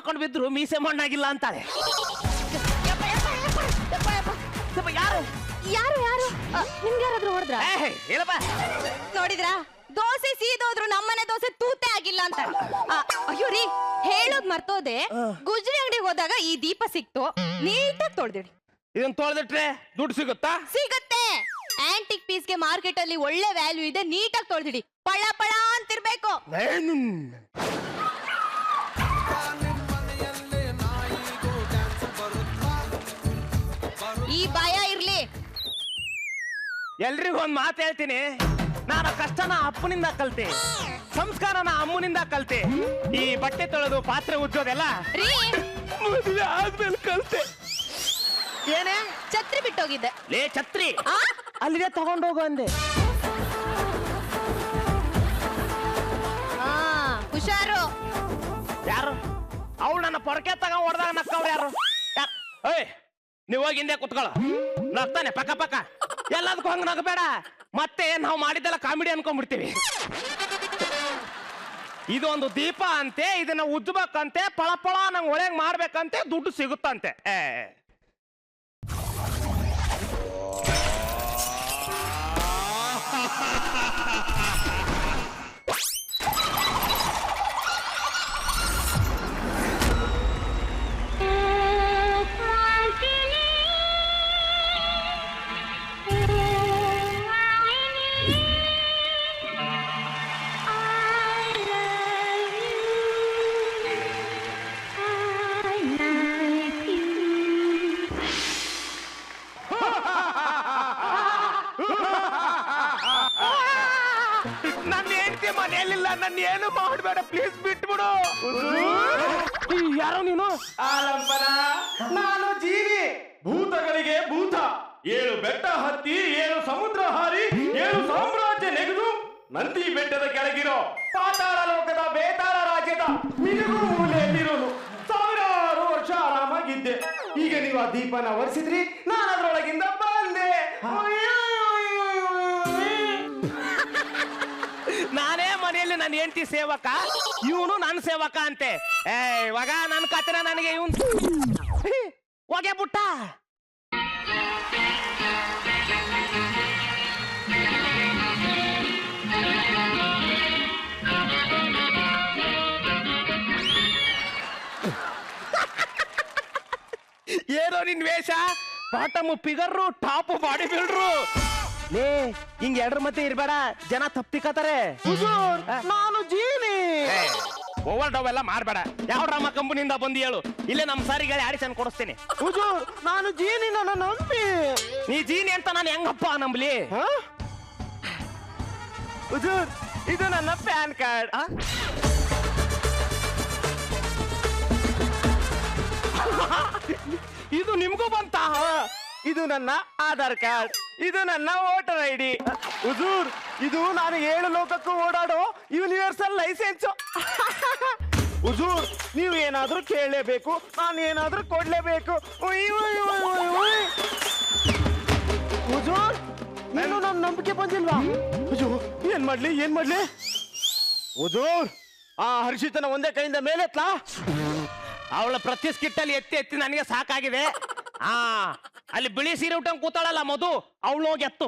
ಹಾಕೊಂಡು ಬಿದ್ರು ಮೀಸೆ ಮಣ್ಣಾಗಿಲ್ಲ ಅಂತಾರೆ. ಯಾರು ಯಾರು ಯಾರು ನಿಮ್ಗೆ ಯಾರಾದ್ರೂ ಹೊಡೆದ್ರ? ಹೇಳಪ್ಪ. ನೋಡಿದ್ರಾ, ದೋಸೆ ಸೀದೋದ್ರು ನಮ್ಮನೆ ದೋಸೆ ತೂತೆ ಆಗಿಲ್ಲ ಅಂತ. ಅಯ್ಯೋ ರೀ, ಹೇಳೋದ್ ಮರ್ತೋದೆ. ಗುಜ್ರಿ ಅಂಗಡಿಗೆ ಹೋದಾಗ ಈ ದೀಪ ಸಿಕ್ತು, ನೀಟಾಗಿ ತೊಳ್ದಿಡಿ. ಇದನ್ನ ತೊಳೆದಿಟ್ರೆ ದುಡ್ಡು ಸಿಗುತ್ತಾ? ಸಿಗುತ್ತೆ. ಆಂಟಿಕ್ ಪೀಸ್ಗೆ ಮಾರ್ಕೆಟ್ ಅಲ್ಲಿ ಒಳ್ಳೆ ವ್ಯಾಲ್ಯೂ ಇದೆ. ನೀಟಾಗಿ ತೊಳ್ದಿಡಿ, ಪಳ ಪಳ ಅಂತಿರ್ಬೇಕು. ಈ ಭಯ ಇರ್ಲಿ. ಎಲ್ರಿಗೂ ಒಂದ್ ಮಾತು ಹೇಳ್ತೀನಿ, ನಾನು ಕಷ್ಟನ ಅಪ್ಪನಿಂದ ಕಲ್ತೆ, ಸಂಸ್ಕಾರನ ಅಮ್ಮನಿಂದ ಕಲ್ತೆ. ಈ ಬಟ್ಟೆ ತೊಳೆದು ಪಾತ್ರೆ ಉಜ್ಜೋದೆಲ್ಲ ರೀ ಮದುವೆ ಆದ್ಮೇಲೆ ಕಲ್ತೆ. ಏನೇ ಛತ್ರಿ ಬಿಟ್ಟೋಗಿದ್ದೆ. ಲೇ ಛತ್ರಿ ಅಲ್ಲಿಗೆ ತಗೊಂಡೋಗು ಅಂದೆ. ಹುಷಾರು. ಯಾರು ಅವಳು ನನ್ನ ಪೊರಕೆ ತಗೊಂಡ್ ಹೊಡೆದಾಗ ನಕ್ಕವ್ರು ಯಾರು? ಏಯ್, ನೀವ್ ಹೋಗಿ ಹಿಂದೆ ಕುತ್ಕೊಳ್ಳ. ನಗ್ತಾನೆ ಪಕ್ಕ ಪಕ್ಕ. ಎಲ್ಲದಕ್ಕೂ ಹಂಗ ನಗಬೇಡ, ಮತ್ತೆ ನಾವು ಮಾಡಿದ್ದೆಲ್ಲ ಕಾಮಿಡಿ ಅನ್ಕೊಂಡ್ಬಿಡ್ತೀವಿ. ಇದೊಂದು ದೀಪ ಅಂತೆ, ಇದನ್ನ ಉಜ್ಬೇಕಂತೆ, ಪಳ ಪಳ ನಂಗೆ ಒಳಗೆ ಮಾಡ್ಬೇಕಂತೆ, ದುಡ್ಡು ಸಿಗುತ್ತಂತೆ. ನನ್ನ ಹೆಂಡತಿ ಮನೆಯಲ್ಲಿಲ್ಲ, ನನ್ನ ಏನು ಮಾಡಬೇಡ ಪ್ಲೀಸ್, ಬಿಟ್ಬಿಡು. ಯಾರೋ ನೀನು? ಆಲಂಬನ, ನಾನು ಜೀವಿ, ಭೂತಗಳಿಗೆ ಭೂತ. 7 ಬೆಟ್ಟ ಹತ್ತಿ, 7 ಸಮುದ್ರ ಹಾರಿ, 7 ಸಾಮ್ರಾಜ್ಯ ನೆಗೆದು ನಂದಿ ಬೆಟ್ಟದ ಕೆಳಗಿರೋ ಪಾತಾಳ ಲೋಕದ ಬೇತಾಳ ರಾಜ್ಯದ ಮಿನುಗು ಮೂಲೆಯಲ್ಲಿರೋನು. ಸಾವಿರಾರು ವರ್ಷ ಆರಾಮಾಗಿದ್ದೆ. ಈಗ ನೀವು ಆ ದೀಪನ ಒರೆಸಿದ್ರಿ, ನಾನು ಅದರೊಳಗಿಂದ ಬಂದೆ. ನಾನೇ ಮನೆಯಲ್ಲಿ ನನ್ನ ಹೆಂಡತಿ ಸೇವಕ, ಇವನು ನನ್ನ ಸೇವಕ ಅಂತೆ. ಇವಾಗ ನನ್ನ ಕತ್ತಿನ ನನಗೆ ಇವನ್ ಹೋಗೆ ಬಿಟ್ಟ. ಏನೋ ನಿನ್ ವೇಷ? Bottom figure, top body ಬಿಲ್ಡ್ರು. ಲೇ, ಹಿಂಗ್ ಎರಡ್ರ ಮಧ್ಯೆ ಇರ್ಬೇಡ, ಜನ ತಪ್ಪಿಕತಾರೆ. ನಾನು ಜೀನಿ. ಓವರ್ ಡವ್ ಎಲ್ಲ ಮಾಡ್ಬೇಡ. ಯಾವ ಡ್ರಾಮಾ ಕಂಪನಿಯಿಂದ ಬಂದು ಹೇಳು, ಇಲ್ಲೇ ನಮ್ ಸಾರಿಗೆ ಆಡಿಷನ್ ಕೊಡಿಸ್ತೀನಿ. ನಾನು ಜೀನಿ, ನನ್ನ ನಂಬಿ. ನೀ ಜೀನಿ ಅಂತ ನಾನು ಹೆಂಗಪ್ಪ ನಂಬಲಿ? ಹುಜೂರ್, ಇದು ನನ್ನ ಪ್ಯಾನ್ ಕಾರ್ಡ್. ಇದು ನಿಮ್ಗೂ ಬಂತ? ಇದು ನನ್ನ ಆಧಾರ್ ಕಾರ್ಡ್, ಇದು ನನ್ನ ವೋಟರ್ ಐಡಿ. ಹುಜೂರ್, ಇದು ನಾನು 7 ಲೋಕಕ್ಕೂ ಓಡಾಡೋ ಯೂನಿವರ್ಸಲ್ ಲೈಸೆನ್ಸ್. ಹುಜೂರ್, ನೀವು ಏನಾದ್ರೂ ಕೇಳಲೇಬೇಕು, ನಾನು ಏನಾದ್ರೂ ಕೊಡ್ಲೇಬೇಕು. ಹುಜೂರ್, ನೀನು ನನ್ನ ನಂಬಿಕೆ ಬಂದಿಲ್ವಾ? ಹುಜೂರ್, ಏನ್ ಮಾಡ್ಲಿ? ಹುಜೂರ್, ಆ ಹರ್ಷಿತನ ಒಂದೇ ಕೈಯಿಂದ ಮೇಲೆತ್ಲಾ? ಅವಳ ಪ್ರತಿ ಸ್ಕಿಟ್ಟಲ್ಲಿ ಎತ್ತಿ ನನಗೆ ಸಾಕಾಗಿದೆ. ಅಲ್ಲಿ ಬಿಳಿ ಸೀರೆ ಉಟ್ಟಂಗ್ ಕೂತಾಳಲ್ಲ ಮಧು, ಅವಳು ಹೋಗಿ ಎತ್ತು.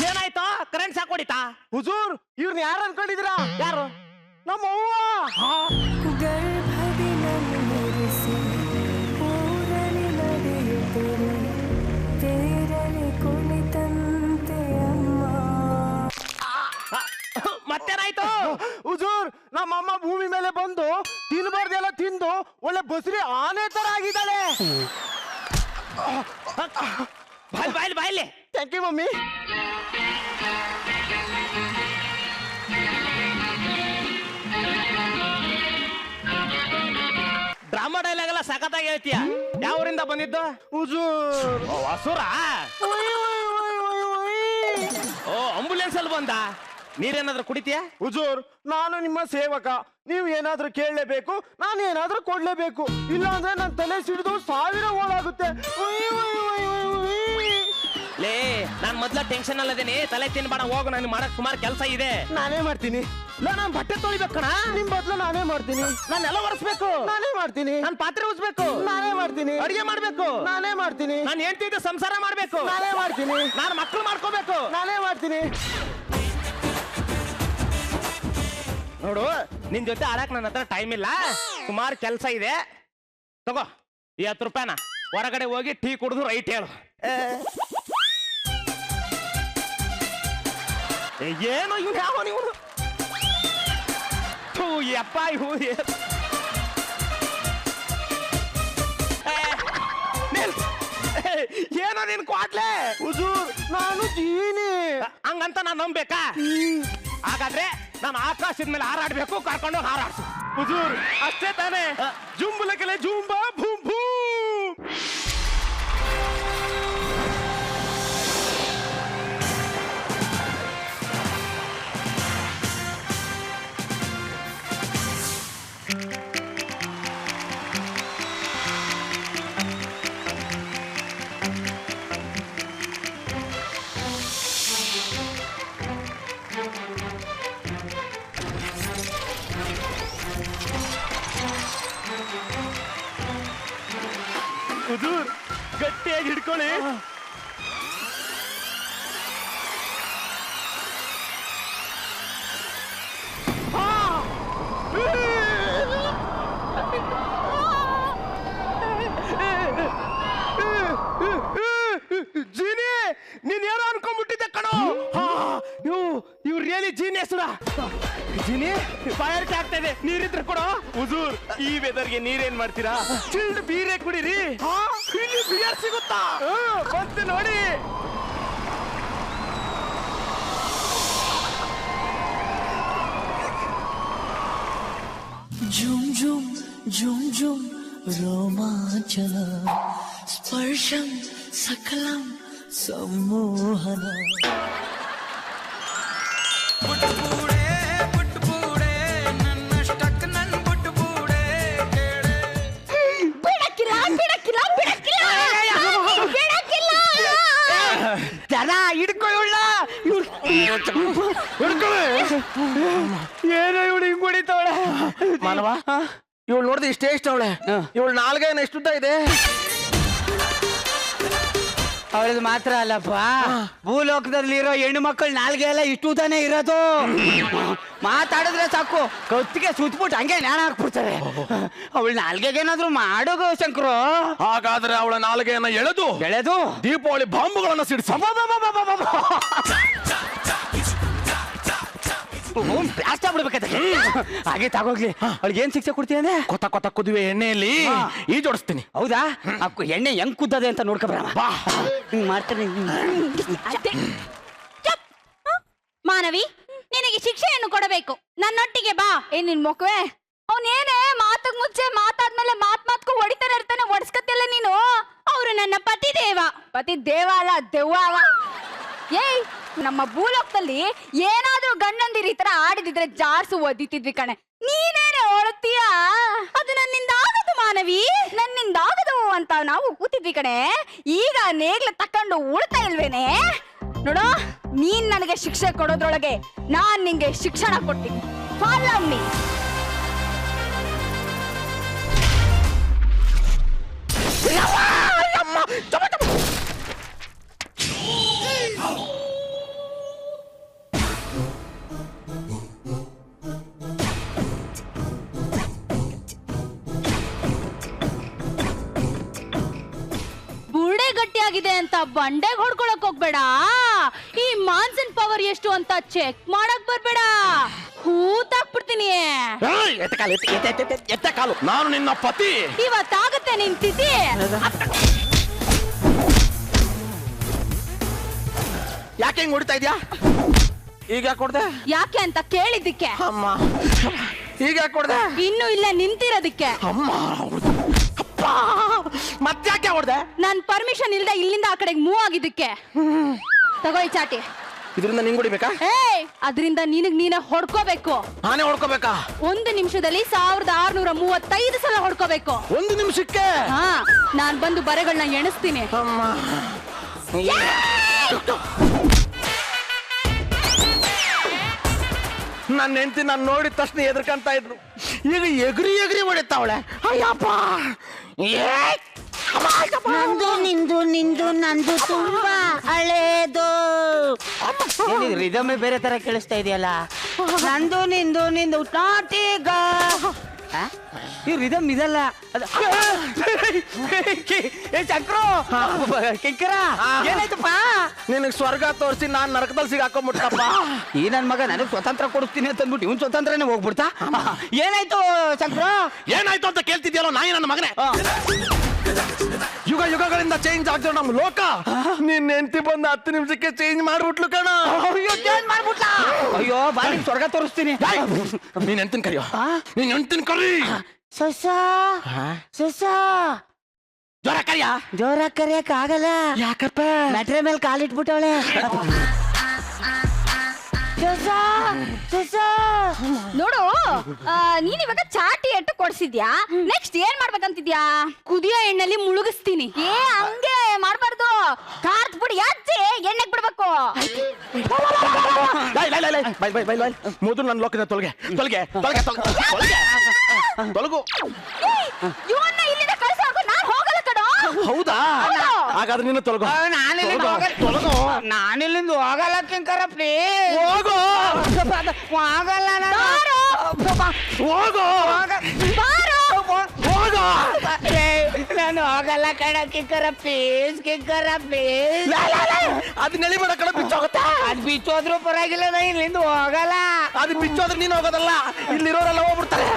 ಏನಾಯ್ತಾ? ಕರೆಂಟ್ ಸಾಕ್ ಹೊಡಿತಾ? ಹುಜೂರ್, ಇವ್ರನ್ನ ಯಾರು ಅನ್ಕೊಂಡಿದ್ದೀರಾ? ಯಾರು? ನಮ್ಮ ಅವ್ವ. ಮತ್ತೇನಾಯ್ತು? ಹುಜೂರ್, ನಮ್ಮಮ್ಮ ಭೂಮಿ ಮೇಲೆ ಬಂದು ತಿನ್ಬಾರ್ದೆಲ್ಲ ತಿಂದು ಒಳ್ಳೆ ಬಸ್ರಿ ಆನೆ ತರ ಆಗಿದ್ದಾಳೆ. ಬಾಯ್ಲಿ. Thank you mummy. Drama dialogue ಎಲ್ಲ ಸಖತ್ತಾಗಿ ಹೇಳ್ತೀಯ. ಯಾವೂರಿಂದ ಬಂದಿದ್ದು? ಹುಜೂರ್. ಹಸುರ? ಆಂಬುಲೆನ್ಸ್ ಅಲ್ಲಿ ಬಂದ. ನೀರೇನಾದ್ರೂ ಕುಡಿತೀಯ? ಹುಜೂರ್, ನಾನು ನಿಮ್ಮ ಸೇವಕ, ನೀವು ಏನಾದ್ರೂ ಕೇಳಲೇಬೇಕು, ನಾನು ಏನಾದ್ರೂ ಕೊಡ್ಲೇಬೇಕು. ಇಲ್ಲ ಅಂದ್ರೆ ನನ್ನ ತಲೆ ಸಿಡಿದು 1000 ಓಡಾಗುತ್ತೆ. ಲೇ ನಾನ್ ಮೊದ್ಲ ಟೆನ್ಷನ್ ಅಲ್ಲದೇನೆ, ತಲೆ ತಿನ್ಬೇಡ, ಹೋಗು, ನನ್ ಮಾಡಕ್ ಸುಮಾರು ಕೆಲಸ ಇದೆ. ನಾನೇ ಮಾಡ್ತೀನಿ. ಇಲ್ಲ ನಾನ್ ಬಟ್ಟೆ ತೊಳಿಬೇಕಣ, ನಿಮ್ ಬದ್ಲು ನಾನೇ ಮಾಡ್ತೀನಿ. ನಾನು ಎಲ್ಲ ಒರೆಸ್ಬೇಕು, ನಾನೇ ಮಾಡ್ತೀನಿ. ನಾನ್ ಪಾತ್ರೆ ಉಜ್ಬೇಕು, ನಾನೇ ಮಾಡ್ತೀನಿ. ಅಡಿಗೆ ಮಾಡ್ಬೇಕು, ನಾನೇ ಮಾಡ್ತೀನಿ. ನಾನು ಹೇಳ್ತಿದ್ದೆ ಸಂಸಾರ ಮಾಡ್ಬೇಕು, ನಾನೇ ಮಾಡ್ತೀನಿ. ನಾನು ಮಕ್ಳು ಮಾಡ್ಕೋಬೇಕು, ನಾನೇ ಮಾಡ್ತೀನಿ. ನೋಡು ನಿನ್ ಜೊತೆ ಆಡಕ್ ನನ್ನ ಹತ್ರ ಟೈಮ್ ಇಲ್ಲ, ಸುಮಾರು ಕೆಲಸ ಇದೆ. ತಗೋ ಈ 10 ರೂಪಾಯಿನ, ಹೊರಗಡೆ ಹೋಗಿ ಟೀ ಕುಡಿದು ರೈಟ್ ಹೇಳು. ಏನೋ ಇವ್ನು ಯಾವ ನೀವು ಯಪ್ಪ ಇವು ಏನೋ ನೀನ್ ಕ್ವಾಟ್ಲೆ. ಹುಜೂರ್ ನಾನು ಜೀನಿ. ಹಂಗಂತ ನಾನ್ ನಂಬೇಕಾ? ಹಾಗಾದ್ರೆ ನಾನು ಆಕಾಶದ ಮೇಲೆ ಹಾರಾಡ್ಬೇಕು, ಕರ್ಕೊಂಡು ಹಾರಾಡ್ಸು. ಹುಜೂರ್ ಅಷ್ಟೇ ತಾನೇ? ಜುಂಬುಲಕಲೆ ಜುಂಬಾ ಭೂಮ್ ಭೂಮ್. ಹುಜೂರ್ ಗಟ್ಟಿಯಾಗಿ ಹಿಡ್ಕೊಳ್ಳಿ. ಜೀನಿ ನೀನ್ ಏನೋ ಅನ್ಕೊಂಡ್ಬಿಟ್ಟಿದ್ದೆ ಕಣೋ. ಇವ್ ರಿಯಲಿ ಜೀನಿಯಸ್. ಜೀನಿ ಫೈರ್ ಆಗ್ತಾ ಇದೆ, ನೀರಿದ್ರೆ ಕೊಡೋ. ಹುಜೂರ್ ಈ ವೆದರ್ಗೆ ನೀರೇನ್ ಮಾಡ್ತೀರಾ? ಚಿಲ್ಡ್ ಬೀರೆ ಕುಡಿರಿ. ಇಲ್ಲಿ ಬಿಯರ್ ಸಿಗುತ್ತಾ? ಬಂತು ನೋಡಿ. झुम झुम झुम झुम रोमांचन स्पर्शं सकलं सम्मोहन ಜನ ಹಿಡ್ಕೊಳ್ಳ ಏನೋ ಇವಳು ಹಿಂಗ್ ಹೊಡಿತಾವಳೆ. ಮಾನವ, ಇವಳು ನೋಡಿದ್ರೆ ಇಷ್ಟೇ ಇಷ್ಟ ಅವಳೆ. ಇವಳು ನಾಲ್ಗೇನ ಎಷ್ಟುದ್ದ ಇದೆ? ಅವಳದು ಮಾತ್ರ ಅಲ್ಲಪ್ಪ, ಭೂಲೋಕದಲ್ಲಿರೋ ಹೆಣ್ಣು ಮಕ್ಕಳು ನಾಲ್ಗೆ ಎಲ್ಲ ಇಷ್ಟು ತಾನೇ ಇರೋದು. ಮಾತಾಡಿದ್ರೆ ಸಾಕು ಕತ್ತಿಗೆ ಸುತ್ಬಿಟ್ಟು ಹಂಗೆ ನ್ಯಾಣ ಹಾಕ್ಬಿಡ್ತಾರೆ. ಅವಳು ನಾಲ್ಗೆಗೇನಾದ್ರು ಮಾಡೋದು ಶಂಕರು. ಹಾಗಾದ್ರೆ ಅವಳ ನಾಲ್ಗೆಯನ್ನ ಎಳೆದು ದೀಪಾವಳಿ ಬಾಂಬುಗಳನ್ನ ಸಿಡಿಸ. ಬ್ಲಾಸ್ಟ್ ಆಗ್ಬಿಡ್ಬೇಕಂತ. ಹಾಗೆ ತಗೋಗ್ಲಿ. ಅವಳಿಗೆ ಏನ್ ಶಿಕ್ಷೆ ಕೊಡ್ತೀನಿ ಅಂದ್ರೆ ಕೊತ್ತ ಕುದುವೆ ಎಣ್ಣೆಯಲ್ಲಿ ಈಜೋಡಿಸ್ತೀನಿ. ಹೌದಾ? ಎಣ್ಣೆ ಹೆಂಗ್ ಕುದ್ದದೆ ಅಂತ ನೋಡ್ಕೊಬರ. ಮಾಡ್ತಾನೆ. ಮಾನವಿ, ನಿನಗೆ ಶಿಕ್ಷೆಯನ್ನು ಕೊಡಬೇಕು. ನನ್ನೊಟ್ಟಿಗೆ ಬಾ. ನಿನ್ ಮೊಕವೇ ಅವನೇನೇ ಮಾತಕ್ ಮುಂಚೆ ಮಾತಾದ್ಮೇಲೆ ಮಾತ್ಕೂ ಹೊಡಿತಾನೆ ಇರ್ತಾನೆ. ಒಡ್ಸ್ಕತ್ತಿಲ್ಲ ನೀನು. ಅವರು ನನ್ನ ಪತಿ ದೇವ ಅಲ್ಲ, ದೆವ್ವ. ಏಯ್, ನಮ್ಮ ಭೂಲೋಕದಲ್ಲಿ ಏನಾದ್ರೂ ಗಂಡಂದಿರು ಈ ತರ ಆಡಿದಿದ್ರೆ ಜಾರ್ಸು ಒದಿತಿದ್ವಿ ಕಣೆ. ನೀನೇನೆ ಹೊಳತೀಯ. ಅದು ನನ್ನಿಂದ ಆಗದು ಮಾನವಿ, ನನ್ನಿಂದ ಆಗದು ಅಂತ ನಾವು ಕೂತಿದ್ವಿ ಕಣೆ. ಈಗ ನೇಗ್ಲ ತಕೊಂಡು ಉಳ್ತಾ ಇಲ್ವೇನೆ? ನೋಡು, ನೀನ್ ನನಗೆ ಶಿಕ್ಷೆ ಕೊಡೋದ್ರೊಳಗೆ ನಾನ್ ನಿಂಗೆ ಶಿಕ್ಷಣ ಕೊಡ್ತೀನಿ. Follow me. ಬುರ್ಡೆ ಗಟ್ಟಿಯಾಗಿದೆ ಅಂತ ಬಂಡೆಗೆ ಹೊಡ್ಕೊಳಕ್ ಹೋಗ್ಬೇಡ. ಈ ಮಾನ್ಸನ್ ಪವರ್ ಎಷ್ಟು ಅಂತ ಚೆಕ್ ಮಾಡಕ್ ಬರ್ಬೇಡ. ಹೂತಾಕ್ಬಿಡ್ತೀನಿ. ಎತ್ತ ಕಾಲು. ನಾನು ನಿನ್ನ ಪತಿ. ಇವತ್ತಾಗತ್ತೆ ನಿನ್ ತಿಥಿ. ಯಾಕೆ ಹಿಂಗ್ ಹೊಡಿತಾ ಇದ್ಯಾ? ಈಗ ಕೊಡ್ದೆ? ಯಾಕೆ ಅಂತ ಕೇಳಿದ್ದಕ್ಕೆ. ಅಮ್ಮ, ಈಗ ಕೊಡ್ದೆ? ಇನ್ನು ಇಲ್ಲ ನಿಂತಿರೋದಕ್ಕೆ. ಅಮ್ಮ, ಮತ್ತ್ಯಾಕೆ ಹೊಡ್ದೆ? ನನ್ ಪರ್ಮಿಷನ್ ಇಲ್ದೆ ಇಲ್ಲಿಂದ ಆ ಕಡೆಗೆ ಮೂವ್ ಆಗಿದ್ದಕ್ಕೆ. ತಗೋ ಈ ಚಾಟಿ. ಇದರಿಂದ ನಿಂಗೆ ಹೊಡಿಬೇಕಾ? ಅದರಿಂದ ನಿನಗ್ ನೀನೇ ಹೊಡ್ಕೋಬೇಕು. ನಾನೇ ಹೊಡ್ಕೋಬೇಕಾ? 1 ನಿಮಿಷದಲ್ಲಿ 1635 ಸಲ ಹೊಡ್ಕೋಬೇಕು. 1 ನಿಮಿಷಕ್ಕೆ? ಹಾ, ನಾನ್ ಬಂದು ಬರೆಗಳನ್ನ ಎಣಿಸ್ತೀನಿ. ನನ್ನ ಹೆಂಡತಿ ನಾನು ನೋಡಿದ ತಕ್ಷಣ ಎದ್ರಕಂತ ಇದ್ರು, ಈಗ ಎಗ್ರಿ ಎಗ್ರಿ ಹೊಡಿತಾವಳೆ. ಅಯ್ಯಪ್ಪ, ನಂದು ನಿಂದು ನಿಂದು ನಂದು ತುಂಬಾ ಹಳೇದು. ರಿದಮೇ ಬೇರೆ ತರ ಕೇಳಿಸ್ತಾ ಇದೆಯಲ್ಲ. ನಂದು ನಿಂದು ನಿಂದು ನಾಟೀಗ. ಈ ರಿದಮ್ ಇದಲ್ಲ. ಚಕ್ರು ಕಿಂಕರ ಏನಾಯ್ತಪ್ಪ? ನಿನಗೆ ಸ್ವರ್ಗ ತೋರಿಸಿ ನಾನ್ ನರಕದಲ್ಲಿ ಸಿಗಾಕೊಂಡ್ಬಿಟ್ಟಪ್ಪ. ಈ ನನ್ ಮಗ ನನಗೆ ಸ್ವತಂತ್ರ ಕೊಡಿಸ್ತೀನಿ ಅಂತ ಅಂದ್ಬಿಟ್ಟು ಇವನ್ ಸ್ವತಂತ್ರನೇ ಹೋಗ್ಬಿಡ್ತಾ? ಏನಾಯ್ತು ಚಕ್ರು? ಏನಾಯ್ತು ಅಂತ ಕೇಳ್ತಿದ್ಯಲ್ಲ ನಾಯಿ ನನ್ನ ಮಗನೇ. ಯುಗ ಯುಗಗಳಿಂದ ಚೇಂಜ್ ಆಗ್ತಿರೋ ನಮ್ ಲೋಕ, ನಿನ್ನ ಹೆಂಡತಿ ಬಂದು 10 ನಿಮಿಷಕ್ಕೆ ಚೇಂಜ್ ಮಾಡ್ಬಿಟ್ಲು ಕಣ. ಚೇಂಜ್ ಮಾಡ್ಬಿಟ್ಲಾ? ಅಯ್ಯೋ ಬಾ, ನಿನ್ ಸ್ವರ್ಗ ತೋರಿಸ್ತೀನಿ. ನೀನ್ ಹೆಂಡತಿನ ಕರಿಯೋ, ನೀನ್ ಹೆಂಡತಿನ ಕರಿ. ಸೊಸಾ ಸೊಸಾ ಜ್ವರ ಕರಿಯ? ಜೋರ ಕರಿಯಕ್ ಆಗಲ್ಲ. ಯಾಕಪ್ಪ? ಮೆಟ್ರೆ ಮೇಲೆ ಕಾಲಿಟ್ಬಿಟ್ಟವಳೆ. ಸೊಸಾ ಸೊಸಾ ನೋಡು, ನೀನ್ ಇವಾಗ ಚಾಟಿ ಎಟ್ಟು ಕೊಡ್ಸಿದ್ಯಾ. ನೆಕ್ಸ್ಟ್ ಏನ್ ಮಾಡ್ಬೇಕಂತಿದ್ಯಾ? ಕುದಿಯೋ ಎಣ್ಣೆಲಿ ಮುಳುಗಿಸ್ತೀನಿ. ಹಂಗೆ ಮಾಡ್ಬಾರ್ದು. ಕಾರ್ತ್ ಬಿಡಿ ಅಜ್ಜಿ ಎಣ್ಣೆಗ್ ಬಿಡ್ಬೇಕು. ಮೊದಲು ನನ್ನ ಲೋಕದ ತೊಲಗೆ ತೊಲಗೆ ತೊಲಗೆ ತೊಲಗೆ ತೊಲಗು. ಇವನ್ನ ಇಲ್ಲಿಂದ ಕಳ್ಸೋರ್ಗು ನಾನ್ ಹೋಗಲ್ಲ ಕಣೋ. ಹೌದಾ? ಹಾಗಾದ್ರೆ ನೀನು ತೊಲಗು. ನಾನಿಲ್ಲಿಂದ ಹೋಗಲ್ಲ ಕಿಂಕರ, ಪ್ಲೀಸ್ ಹೋಗು. ಹೋಗಲ್ಲ ನಾನು. ಹೋಗು ಹೋಗು. ನಾನು ಹೋಗಲ್ಲ ಕಣ ಕಿಂಕರ, ಪ್ಲೀಸ್ ಕಿಂಕರ ಪ್ಲೀಸ್. ಅದು ನೆಳಿಬೇಡ ಕಣ, ಬಿಚ್ಚೋಗುತ್ತೆ. ಅದ್ ಬಿಚ್ಚೋದ್ರು ಪರವಾಗಿಲ್ಲ, ನಾ ಇಲ್ಲಿಂದ ಹೋಗಲ್ಲ. ಅದು ಬಿಚ್ಚೋದ್ರೆ ನೀನು ಹೋಗೋದಲ್ಲ, ಇಲ್ಲಿರೋರೆಲ್ಲ ಹೋಗ್ಬಿಡ್ತಾರೆ.